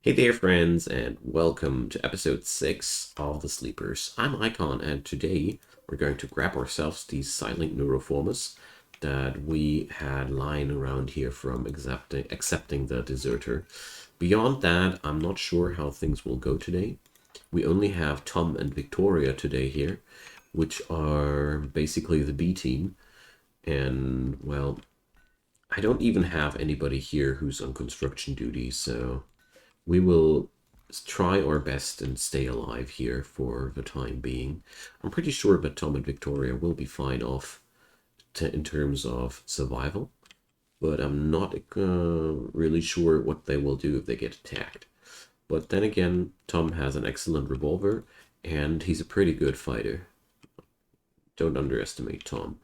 Hey there, friends, and welcome to episode 6 of The Sleepers. I'm Icon, and today we're going to grab ourselves these silent neuroformers that we had lying around here from accepting the deserter. Beyond that, I'm not sure how things will go today. We only have Tom and Victoria today here, which are basically the B team, and well, I don't even have anybody here who's on construction duty, so we will try our best and stay alive here for the time being. I'm pretty sure that Tom and Victoria will be fine off in terms of survival, but I'm not really sure what they will do if they get attacked. But then again, Tom has an excellent revolver, and he's a pretty good fighter. Don't underestimate Tom.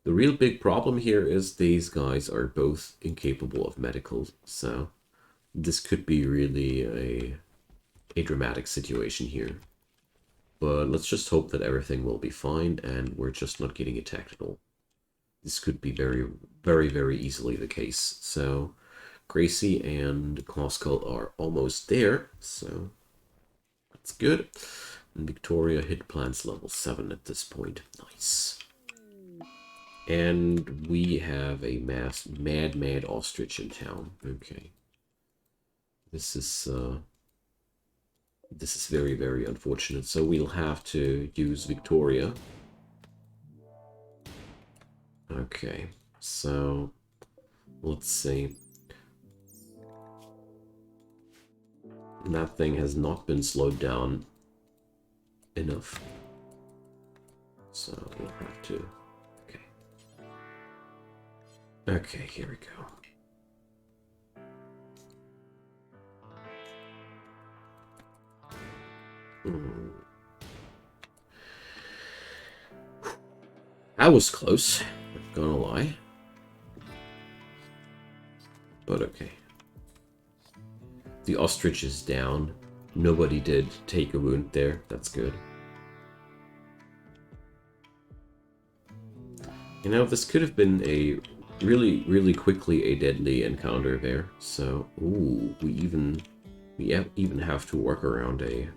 The real big problem here is these guys are both incapable of medical, so this could be really a dramatic situation here. But let's just hope that everything will be fine and we're just not getting attacked at all. This could be very, very, very easily the case. So Gracie and Clawskull are almost there, so that's good. And Victoria hit plants level 7 at this point. Nice. And we have a mad ostrich in town. Okay. This is very, very unfortunate. So we'll have to use Victoria. Okay, so let's see. That thing has not been slowed down enough. So we'll have to... Okay. Okay, here we go. That was close, not gonna lie. But okay. The ostrich is down. Nobody did take a wound there. That's good. You know, this could have been a really, really quickly a deadly encounter there. So, ooh, we even have to work around a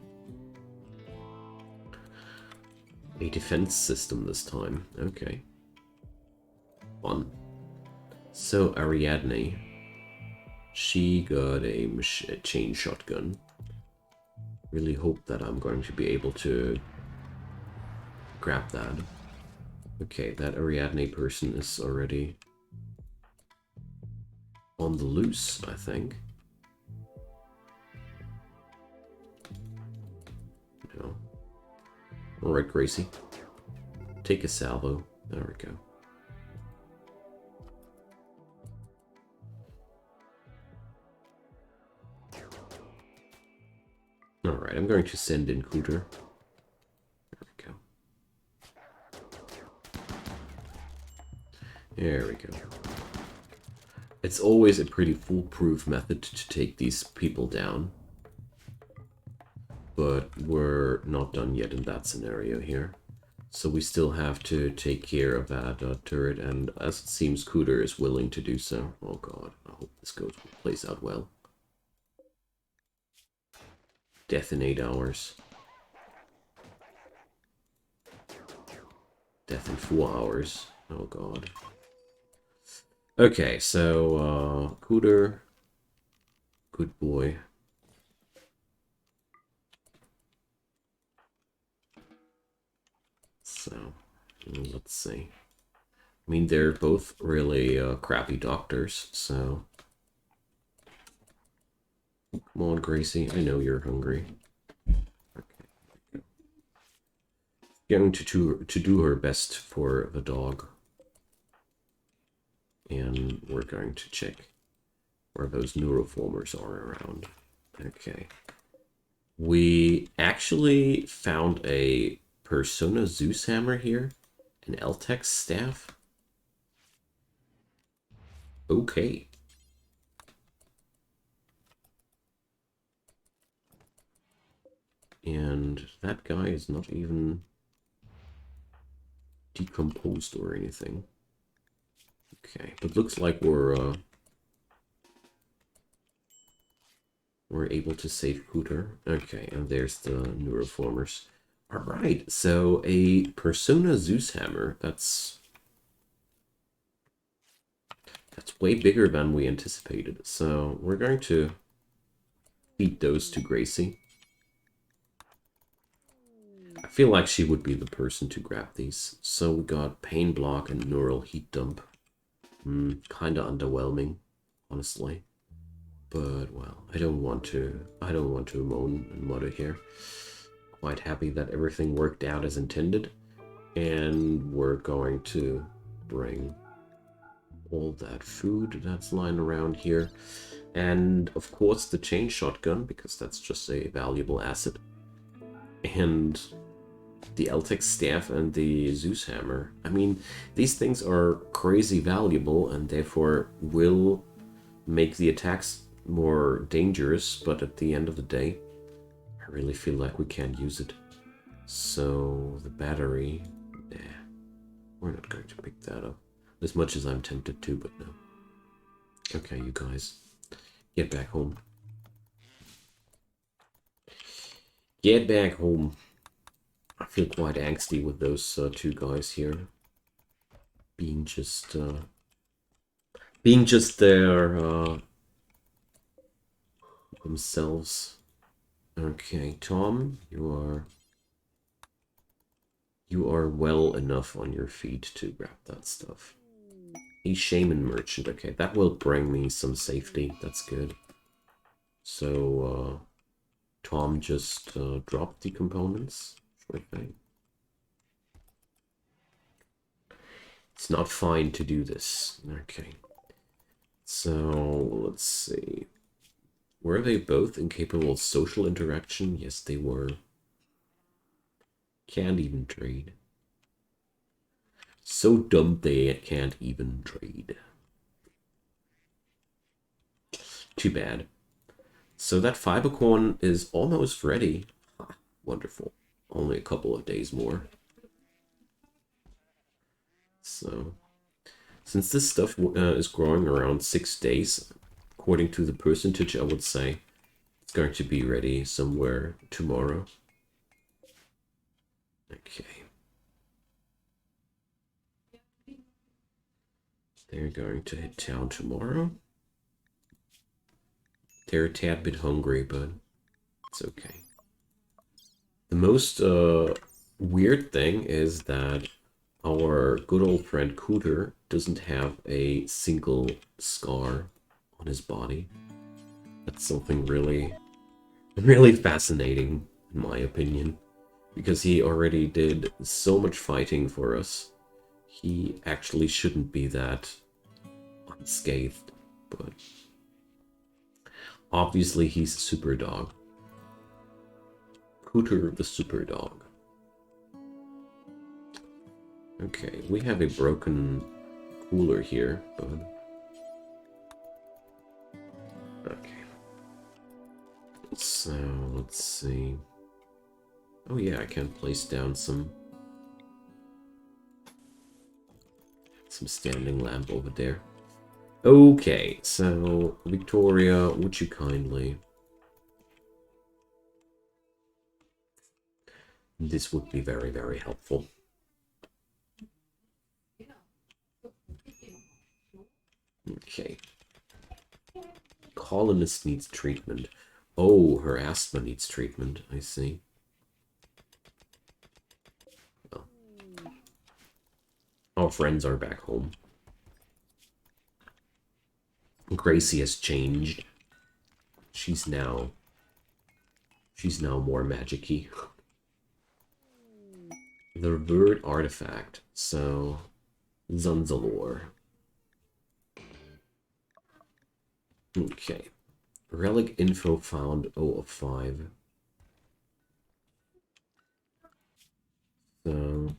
defense system this time. Okay. Fun. So Ariadne, she got a chain shotgun. Really hope that I'm going to be able to grab that. Okay, that Ariadne person is already on the loose, I think. No. Alright, Gracie. Take a salvo. There we go. Alright, I'm going to send in Cooter. There we go. There we go. It's always a pretty foolproof method to take these people down. But we're not done yet in that scenario here. So we still have to take care of that turret, and as it seems, Cooter is willing to do so. Oh god, I hope this plays out well. Death in 8 hours. Death in 4 hours. Oh god. Okay, so, Cooter. Good boy. So, let's see. I mean, they're both really crappy doctors, so... Come on, Gracie. I know you're hungry. Okay. Going to do her best for the dog. And we're going to check where those neuroformers are around. Okay. We actually found a Persona Zeus hammer here. An Eltex staff. Okay. And that guy is not even decomposed or anything. Okay, but looks like we're we're able to save Cooter. Okay, and there's the neuroformers. Alright, so a Persona Zeus Hammer. That's way bigger than we anticipated. So we're going to feed those to Gracie. I feel like she would be the person to grab these. So we got Pain Block and Neural Heat Dump. Kinda underwhelming, honestly. But well, I don't want to moan and mutter here. Quite happy that everything worked out as intended. And we're going to bring all that food that's lying around here. And of course the chain shotgun, because that's just a valuable asset. And the Eltec staff and the Zeus hammer. I mean, these things are crazy valuable and therefore will make the attacks more dangerous, but at the end of the day, I really feel like we can't use it. So the battery, we're not going to pick that up. As much as I'm tempted to, but no. Okay, you guys, get back home. Get back home. I feel quite angsty with those two guys here. Being just their themselves. Okay, Tom, you are well enough on your feet to grab that stuff. A shaman merchant. Okay, that will bring me some safety. That's good. So, Tom just dropped the components. Sure thing. It's not fine to do this. Okay. So, let's see. Were they both incapable of social interaction? Yes, they were. Can't even trade. So dumb they can't even trade. Too bad. So that fibercorn is almost ready. Ah, wonderful. Only a couple of days more. So, since this stuff is growing around 6 days, according to the percentage, I would say it's going to be ready somewhere tomorrow. Okay. They're going to hit town tomorrow. They're a tad bit hungry, but it's okay. The most weird thing is that our good old friend Cooter doesn't have a single scar on his body. That's something really, really fascinating, in my opinion. Because he already did so much fighting for us. He actually shouldn't be that unscathed, but obviously he's a super dog. Cooter the super dog. Okay, we have a broken cooler here, but okay. So let's see. Oh yeah, I can place down some standing lamp over there. Okay, so Victoria, would you kindly? This would be very, very helpful. Okay. Colonist needs treatment. Oh, her asthma needs treatment, I see. Well, our friends are back home. Gracie has changed. She's now more magic-y. The revered artifact. So, Zunzalore. Okay. Relic info found 0 of 5. So,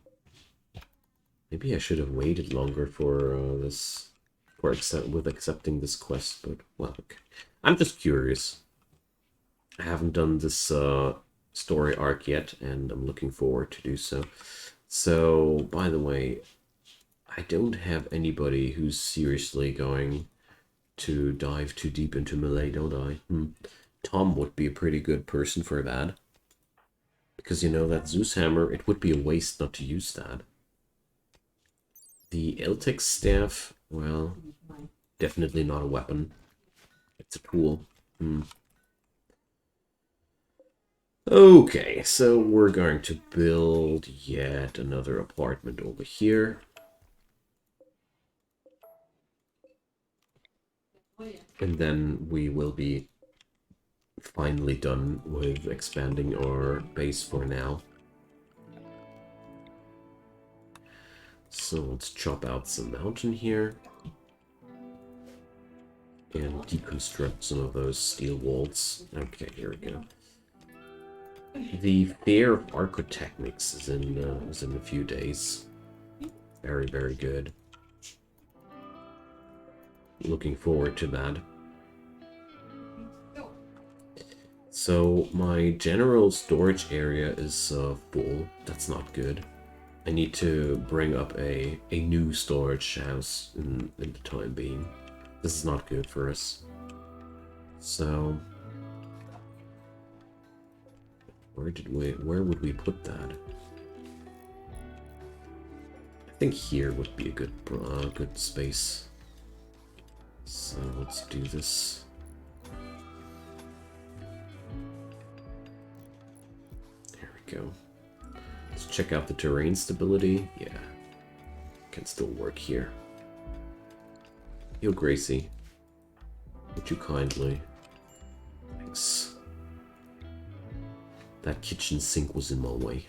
maybe I should have waited longer for this, with accepting this quest, but well, okay. I'm just curious. I haven't done this story arc yet, and I'm looking forward to do so. So, by the way, I don't have anybody who's seriously going to dive too deep into melee, don't I? Tom would be a pretty good person for that. Because, you know, that Zeus hammer, it would be a waste not to use that. The Eltex staff, well, definitely not a weapon. It's a tool. Okay, so we're going to build yet another apartment over here. And then we will be finally done with expanding our base for now. So let's chop out some mountain here. And deconstruct some of those steel walls. Okay, here we go. The Fair of Archonexus is in a few days. Very, very good. Looking forward to that. So my general storage area is full. That's not good. I need to bring up a new storage house in the time being. This is not good for us. So where would we put that? I think here would be a good space. So let's do this. There we go. Let's check out the terrain stability. Yeah, can still work here. Yo, Gracie, would you kindly? Thanks. That kitchen sink was in my way.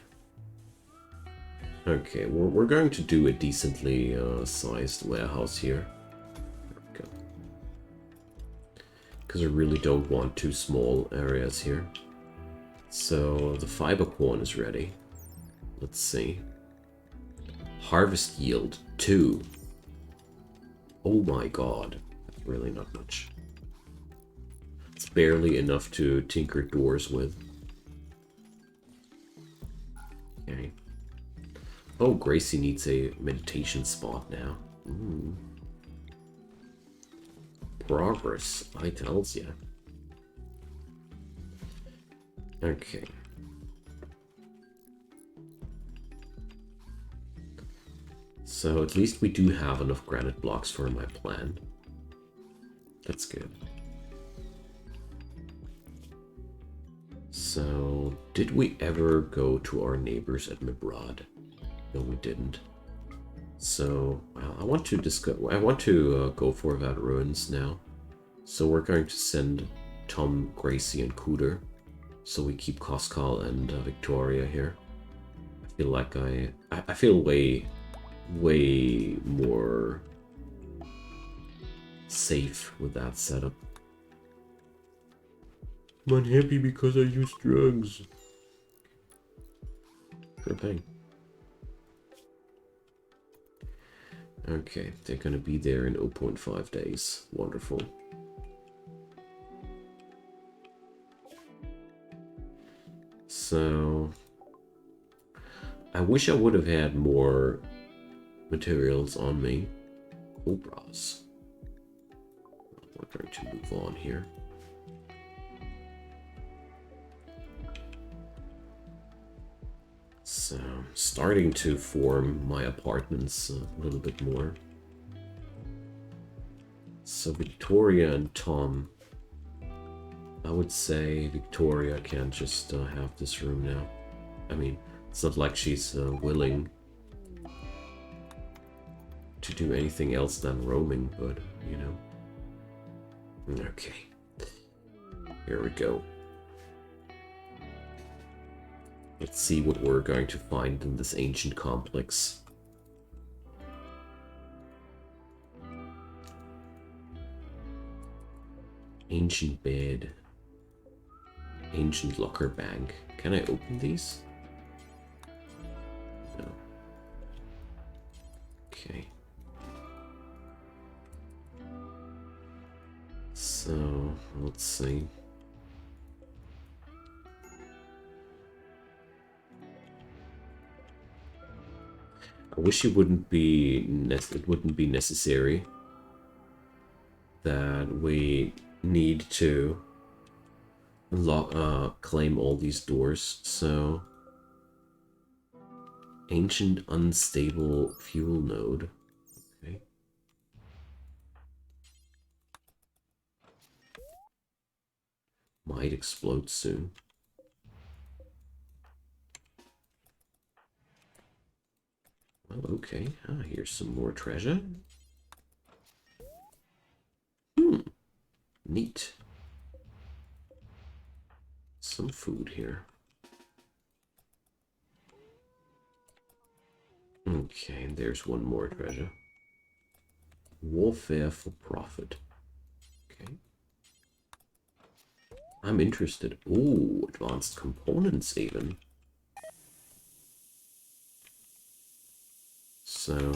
Okay, we're going to do a decently sized warehouse here. There we go. Because I really don't want too small areas here. So the fiber corn is ready. Let's see. Harvest yield 2. Oh my god. That's really not much. It's barely enough to tinker doors with. Okay. Oh, Gracie needs a meditation spot now. Ooh. Progress, I tells ya. Okay. So at least we do have enough granite blocks for my plan. That's good. So, did we ever go to our neighbors at Mibrod? No, we didn't. So, well, I want to go for that ruins now. So we're going to send Tom, Gracie, and Cooter. So we keep Koskal and Victoria here. I feel like I feel way more safe with that setup. I'm unhappy because I use drugs. Sure thing. Okay, they're gonna be there in 0.5 days. Wonderful. So I wish I would have had more materials on me. Cobras. We're going to move on here. So, starting to form my apartments a little bit more. So Victoria and Tom. I would say Victoria can't just have this room now. I mean, it's not like she's willing to do anything else than roaming, but, you know. Okay. Here we go. Let's see what we're going to find in this ancient complex. Ancient bed. Ancient locker bag. Can I open these? No. Okay. So, let's see. I wish it wouldn't be necessary that we need to claim all these doors. So, ancient unstable fuel node. Okay. Might explode soon. Well, okay. Ah, here's some more treasure. Neat. Some food here. Okay, there's one more treasure. Warfare for profit. Okay. I'm interested. Ooh, advanced components even. So...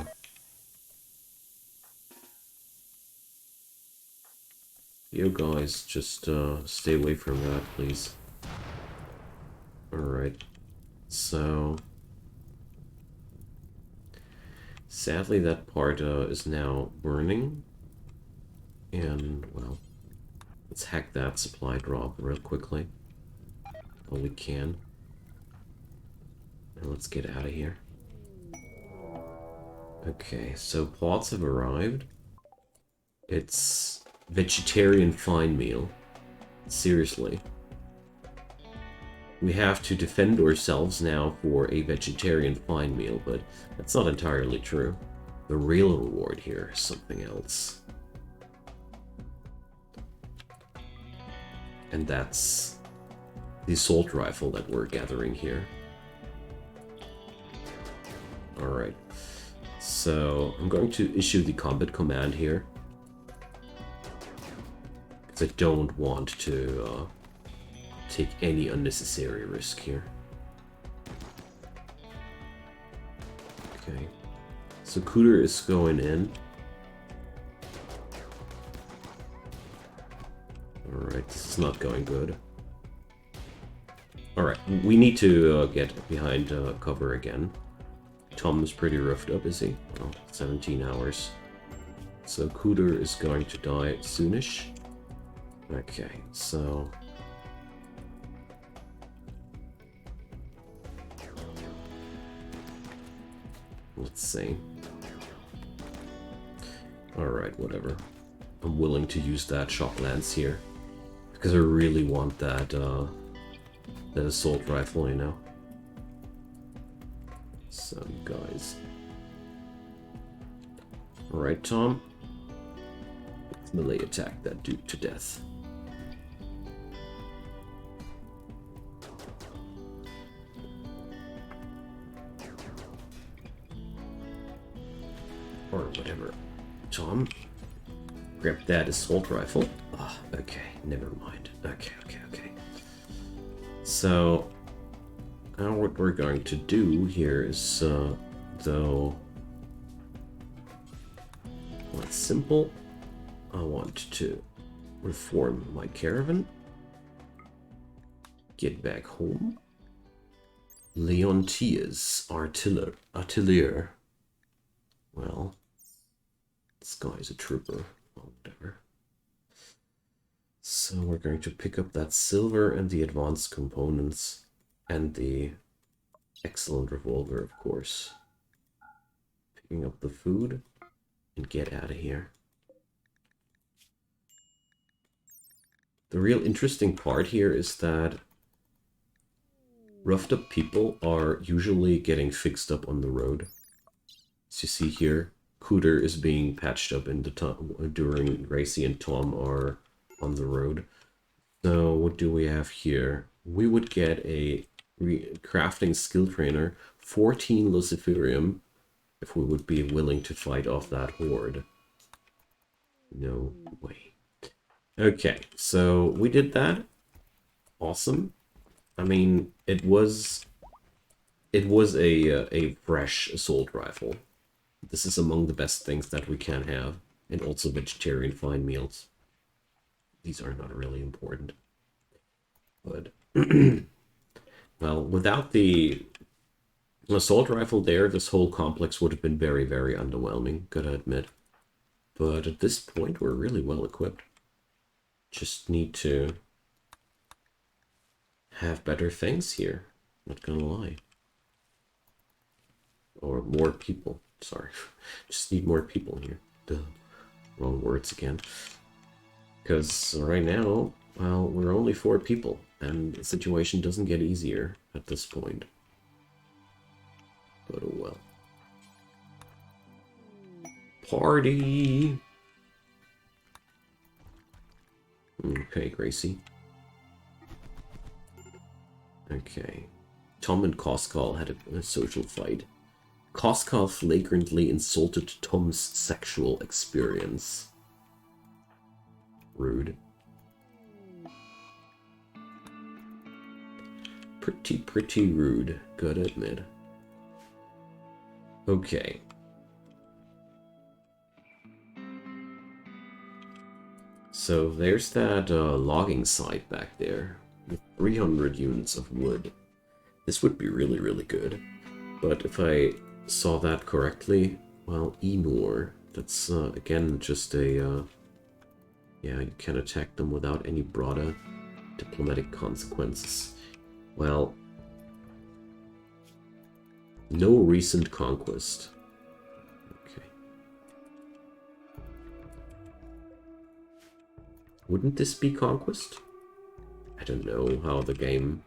you guys, just stay away from that, please. Alright. So... sadly, that part is now burning. And, well... let's hack that supply drop real quickly. While we can. And let's get out of here. Okay, so pots have arrived. It's vegetarian fine meal. Seriously. We have to defend ourselves now for a vegetarian fine meal, but that's not entirely true. The real reward here is something else. And that's the assault rifle that we're gathering here. Alright. So, I'm going to issue the combat command here. Because I don't want to take any unnecessary risk here. Okay. So Cooter is going in. Alright, this is not going good. Alright, we need to get behind cover again. Tom is pretty roughed up, is he? Oh, 17 hours. So Cooter is going to die soonish. Okay, so... let's see. Alright, whatever. I'm willing to use that shock lance here. Because I really want that, that assault rifle, you know? So, guys. Alright, Tom. Let's melee attack that dude to death. Or whatever. Tom, grab that assault rifle. Ah, okay, never mind. Okay. So, now what we're going to do here is, though, well, it's simple. I want to reform my caravan. Get back home. Leontia's artilleer. Well, this guy's a trooper. Well, whatever. So we're going to pick up that silver and the advanced components and the excellent revolver, of course. Picking up the food and get out of here. The real interesting part here is that roughed up people are usually getting fixed up on the road. As you see here, Cooter is being patched up in the during Gracie and Tom are on the road. So what do we have here? We would get a crafting skill trainer, 14 Luciferium, if we would be willing to fight off that horde. No way. Okay, so we did that. Awesome. I mean, it was a fresh assault rifle. This is among the best things that we can have, and also vegetarian fine meals. These are not really important. But, well, without the assault rifle there, this whole complex would have been very, very underwhelming, gotta admit. But at this point, we're really well equipped. Just need to have better things here. Not gonna lie. Or more people. Sorry. Just need more people here. Duh. Wrong words again. Because right now, well, we're only 4 people, and the situation doesn't get easier at this point. But oh well. Party! Okay, Gracie. Okay. Tom and Koskal had a social fight. Koskal flagrantly insulted Tom's sexual experience. Rude. Pretty rude, gotta admit. Okay. So there's that logging site back there with 300 units of wood. This would be really good. But if I saw that correctly, well, Enor, that's again just a... yeah, you can attack them without any broader diplomatic consequences. Well, no recent conquest. Okay. Wouldn't this be conquest? I don't know how the game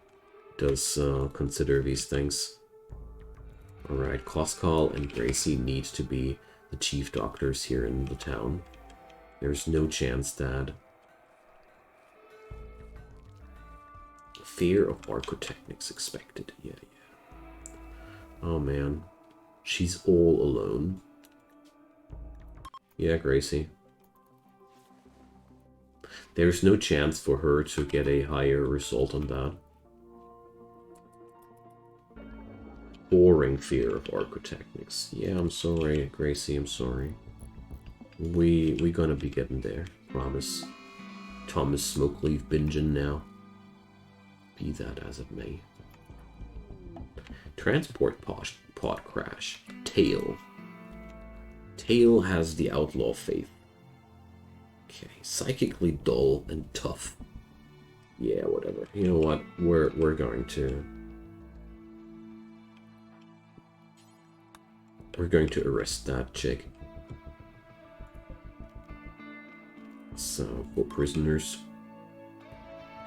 does consider these things. Alright, Koskal and Gracie need to be the chief doctors here in the town. There's no chance that... Fear of Archonexus expected. Yeah. Oh man. She's all alone. Yeah, Gracie. There's no chance for her to get a higher result on that. Boring fear of Archonexus. Yeah, I'm sorry, Gracie, I'm sorry. We gonna be getting there, promise. Thomas Smokeleaf binging now. Be that as it may. Transport pod crash. Tail. Tail has the outlaw faith. Okay, psychically dull and tough. Yeah, whatever. You know what? We're going to... We're going to arrest that chick. So, 4 prisoners.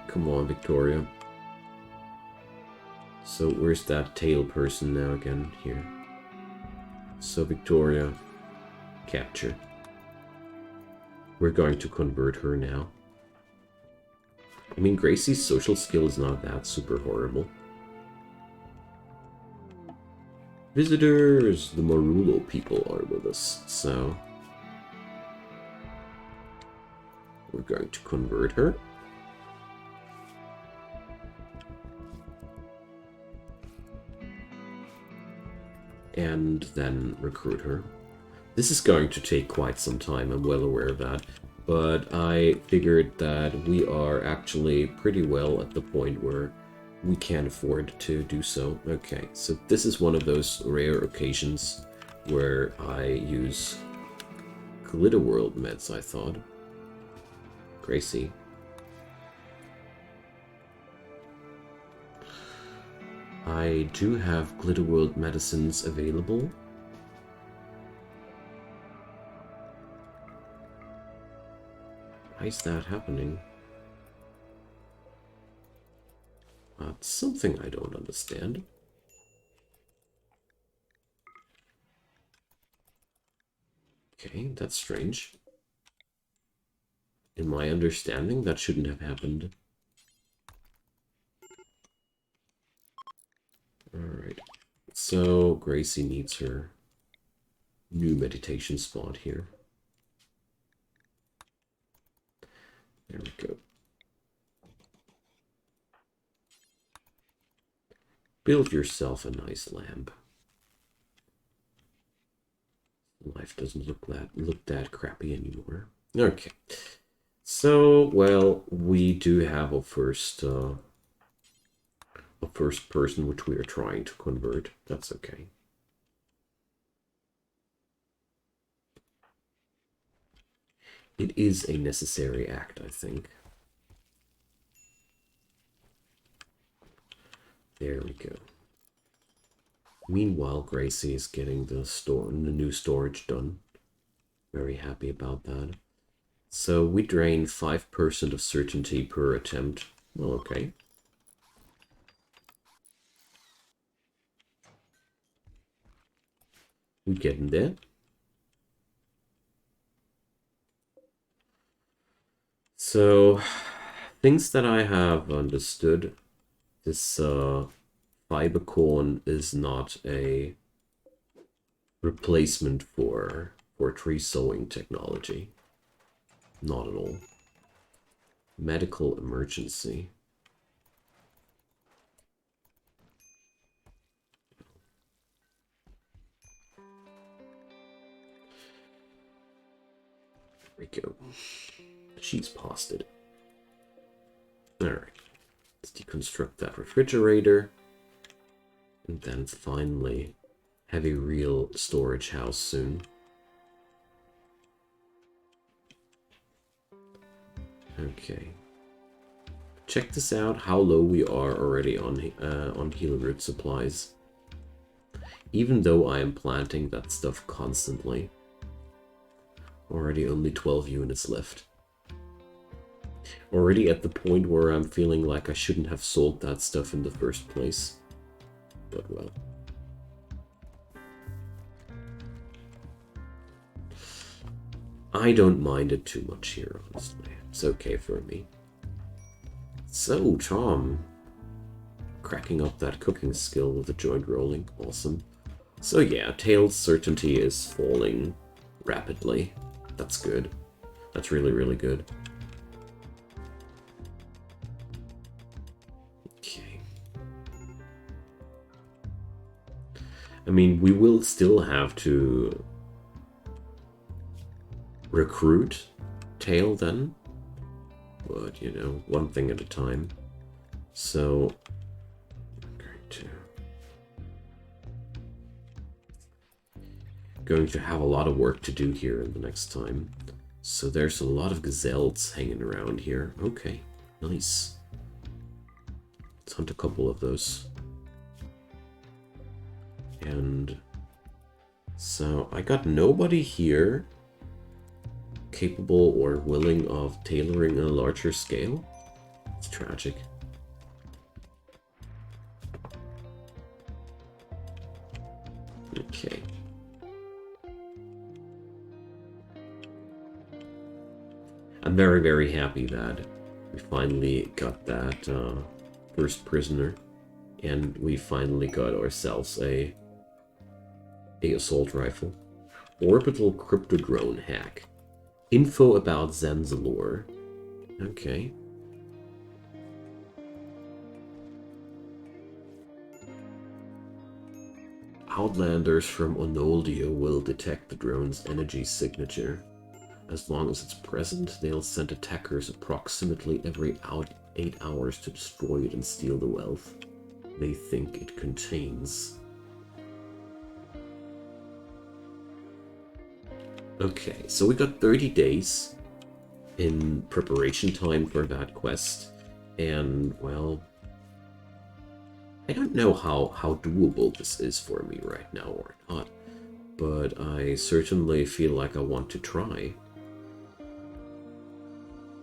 Come on, Victoria. So, where's that tail person now again? Here. So, Victoria, capture. We're going to convert her now. I mean, Gracie's social skill is not that super horrible. Visitors! The Marulo people are with us, so... We're going to convert her. And then recruit her. This is going to take quite some time, I'm well aware of that. But I figured that we are actually pretty well at the point where we can afford to do so. Okay, so this is one of those rare occasions where I use Glitterworld meds, I thought. Gracie. I do have Glitterworld medicines available. Why is that happening? That's something I don't understand. Okay, that's strange. In my understanding, that shouldn't have happened. Alright. So, Gracie needs her new meditation spot here. There we go. Build yourself a nice lamp. Life doesn't look that crappy anymore. Okay. So, well, we do have a first person which we are trying to convert. That's okay. It is a necessary act, I think. There we go. Meanwhile, Gracie is getting the new storage done. Very happy about that. So we drain 5% of certainty per attempt. Well, okay. We getting there. So, things that I have understood. This fiber corn is not a replacement for tree sowing technology. Not at all. Medical emergency. There we go. She's past it. Alright. Let's deconstruct that refrigerator. And then finally have a real storage house soon. Okay. Check this out, how low we are already on healer root supplies. Even though I am planting that stuff constantly. Already only 12 units left. Already at the point where I'm feeling like I shouldn't have sold that stuff in the first place. But well. I don't mind it too much here, honestly. It's okay for me. So, Tom. Cracking up that cooking skill with the joint rolling. Awesome. So yeah, Tail's certainty is falling rapidly. That's good. That's really, really good. Okay. I mean, we will still have to recruit Tail then. But, you know, one thing at a time. So, I'm going to have a lot of work to do here in the next time. So there's a lot of gazelles hanging around here. Okay, nice. Let's hunt a couple of those. And so I got nobody here capable or willing of tailoring on a larger scale. It's tragic. Okay. I'm very, very happy that we finally got that first prisoner, and we finally got ourselves a assault rifle. Orbital cryptodrone hack. Info about Zanzalore. Okay. Outlanders from Onoldia will detect the drone's energy signature. As long as it's present, they'll send attackers approximately every 8 hours to destroy it and steal the wealth they think it contains. Okay, so we got 30 days in preparation time for that quest, and, well, I don't know how doable this is for me right now or not, but I certainly feel like I want to try.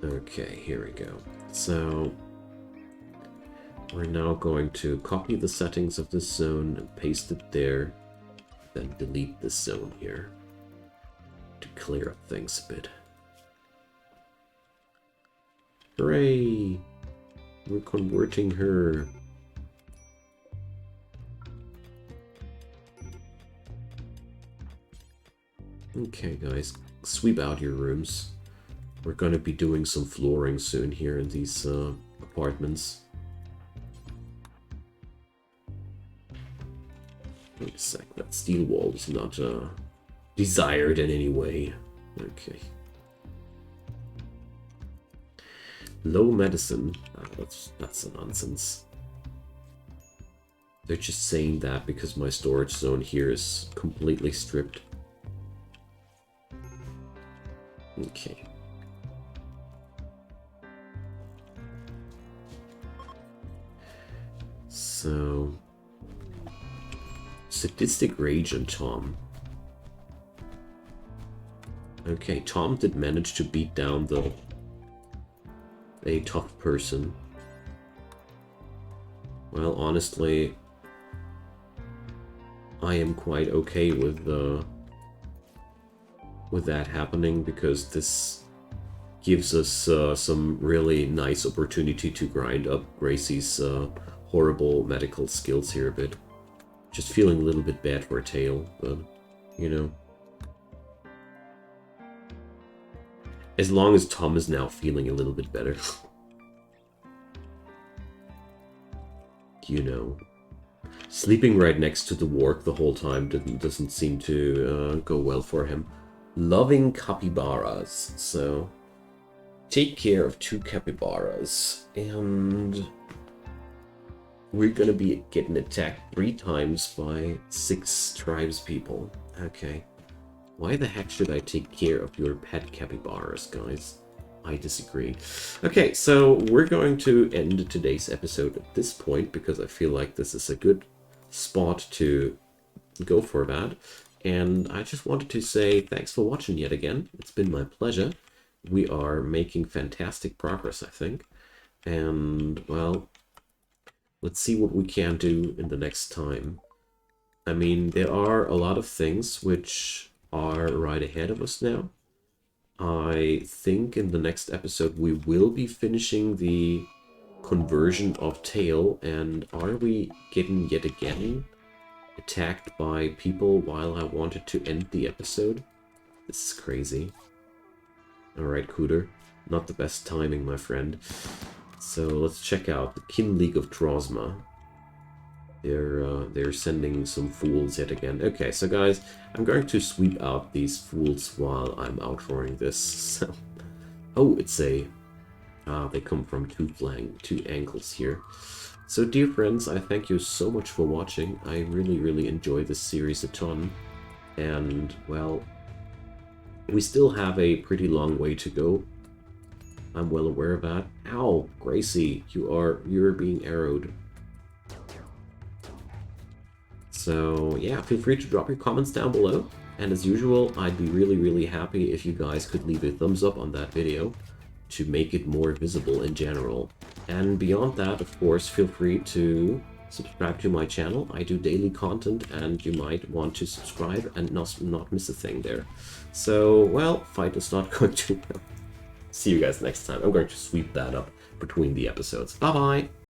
Okay, here we go. So, we're now going to copy the settings of this zone and paste it there, then delete this zone here to clear up things a bit. Hooray! We're converting her. Okay, guys, sweep out your rooms. We're gonna be doing some flooring soon here in these apartments. Wait a sec, that steel wall is not desired in any way. Okay. Low medicine. That's a nonsense. They're just saying that because my storage zone here is completely stripped. Okay. So, sadistic rage and Tom. Okay, Tom did manage to beat down a tough person. Well, honestly, I am quite okay with that happening, because this gives us some really nice opportunity to grind up Gracie's horrible medical skills here a bit. Just feeling a little bit bad for Tail, but, you know. As long as Tom is now feeling a little bit better. You know. Sleeping right next to the warg the whole time doesn't seem to go well for him. Loving capybaras, so take care of 2 capybaras, and we're gonna be getting attacked 3 times by 6 tribespeople. Okay. Why the heck should I take care of your pet capybaras, guys? I disagree. Okay, so we're going to end today's episode at this point, because I feel like this is a good spot to go for that. And I just wanted to say thanks for watching yet again. It's been my pleasure. We are making fantastic progress, I think. And, well, let's see what we can do in the next time. I mean, there are a lot of things which are right ahead of us now. I think in the next episode we will be finishing the conversion of Tail, and are we getting yet again attacked by people while I wanted to end the episode? This is crazy. Alright, Cooter. Not the best timing, my friend. So let's check out the Kin League of Trozma. They're sending some fools yet again. Okay, so guys, I'm going to sweep out these fools while I'm outroaring this. So, oh, it's a... they come from two angles here. So, dear friends, I thank you so much for watching. I really, really enjoy this series a ton. And, well, we still have a pretty long way to go. I'm well aware of that. Ow, Gracie, you're being arrowed. So, yeah, feel free to drop your comments down below. And as usual, I'd be really, really happy if you guys could leave a thumbs up on that video to make it more visible in general. And beyond that, of course, feel free to subscribe to my channel. I do daily content, and you might want to subscribe and not miss a thing there. So, well, fight is not going to... See you guys next time. I'm going to sweep that up between the episodes. Bye-bye!